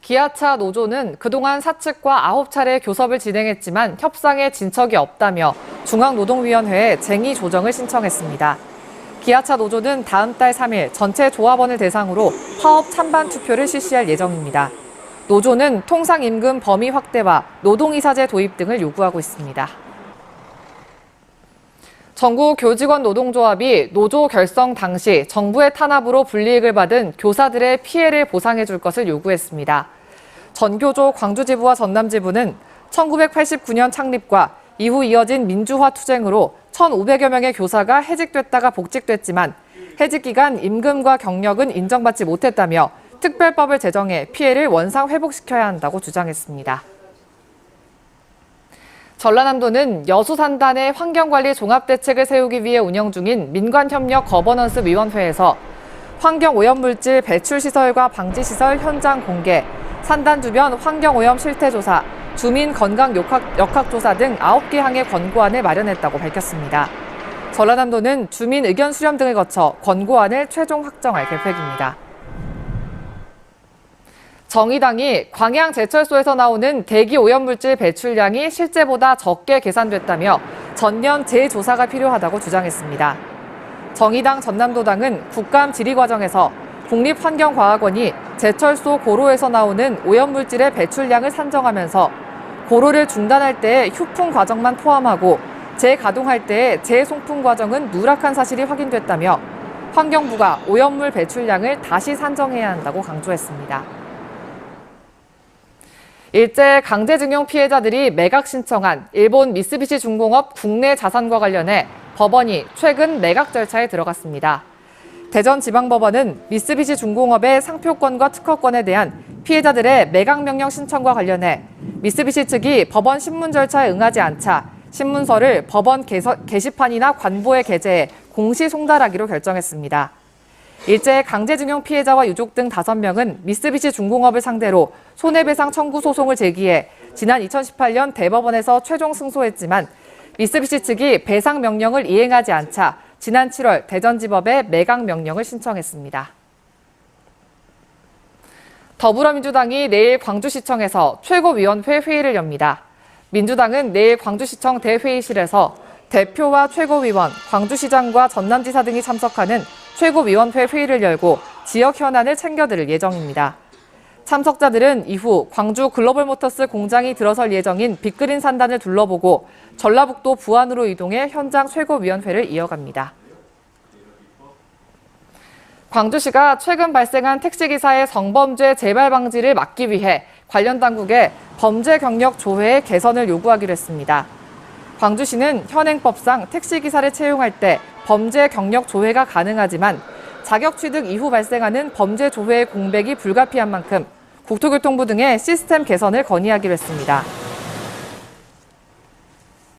기아차 노조는 그동안 사측과 9차례 교섭을 진행했지만 협상에 진척이 없다며 중앙노동위원회에 쟁의 조정을 신청했습니다. 기아차 노조는 다음 달 3일 전체 조합원을 대상으로 파업 찬반 투표를 실시할 예정입니다. 노조는 통상임금 범위 확대와 노동이사제 도입 등을 요구하고 있습니다. 전국 교직원 노동조합이 노조 결성 당시 정부의 탄압으로 불이익을 받은 교사들의 피해를 보상해 줄 것을 요구했습니다. 전교조 광주지부와 전남지부는 1989년 창립과 이후 이어진 민주화 투쟁으로 1,500여 명의 교사가 해직됐다가 복직됐지만 해직 기간 임금과 경력은 인정받지 못했다며 특별법을 제정해 피해를 원상 회복시켜야 한다고 주장했습니다. 전라남도는 여수산단의 환경관리 종합대책을 세우기 위해 운영 중인 민관협력 거버넌스 위원회에서 환경오염물질 배출시설과 방지시설 현장 공개, 산단 주변 환경오염 실태조사, 주민 건강 역학조사 등 9개 항의 권고안을 마련했다고 밝혔습니다. 전라남도는 주민 의견 수렴 등을 거쳐 권고안을 최종 확정할 계획입니다. 정의당이 광양제철소에서 나오는 대기 오염물질 배출량이 실제보다 적게 계산됐다며 전면 재조사가 필요하다고 주장했습니다. 정의당 전남도당은 국감 질의 과정에서 국립환경과학원이 제철소 고로에서 나오는 오염물질의 배출량을 산정하면서 고로를 중단할 때의 휴풍 과정만 포함하고 재가동할 때의 재송풍 과정은 누락한 사실이 확인됐다며 환경부가 오염물 배출량을 다시 산정해야 한다고 강조했습니다. 일제 강제징용 피해자들이 매각 신청한 일본 미쓰비시 중공업 국내 자산과 관련해 법원이 최근 매각 절차에 들어갔습니다. 대전지방법원은 미쓰비시 중공업의 상표권과 특허권에 대한 피해자들의 매각 명령 신청과 관련해 미쓰비시 측이 법원 신문 절차에 응하지 않자 신문서를 법원 게시판이나 관보에 게재해 공시 송달하기로 결정했습니다. 일제 강제징용 피해자와 유족 등 5명은 미쓰비시 중공업을 상대로 손해배상 청구 소송을 제기해 지난 2018년 대법원에서 최종 승소했지만 미쓰비시 측이 배상 명령을 이행하지 않자 지난 7월 대전지법에 매각 명령을 신청했습니다. 더불어민주당이 내일 광주시청에서 최고위원회 회의를 엽니다. 민주당은 내일 광주시청 대회의실에서 대표와 최고위원, 광주시장과 전남지사 등이 참석하는 최고위원회 회의를 열고 지역 현안을 챙겨들을 예정입니다. 참석자들은 이후 광주 글로벌모터스 공장이 들어설 예정인 빅그린 산단을 둘러보고 전라북도 부안으로 이동해 현장 최고위원회를 이어갑니다. 광주시가 최근 발생한 택시기사의 성범죄 재발 방지를 막기 위해 관련 당국에 범죄 경력 조회의 개선을 요구하기로 했습니다. 광주시는 현행법상 택시기사를 채용할 때 범죄 경력 조회가 가능하지만 자격 취득 이후 발생하는 범죄 조회의 공백이 불가피한 만큼 국토교통부 등의 시스템 개선을 건의하기로 했습니다.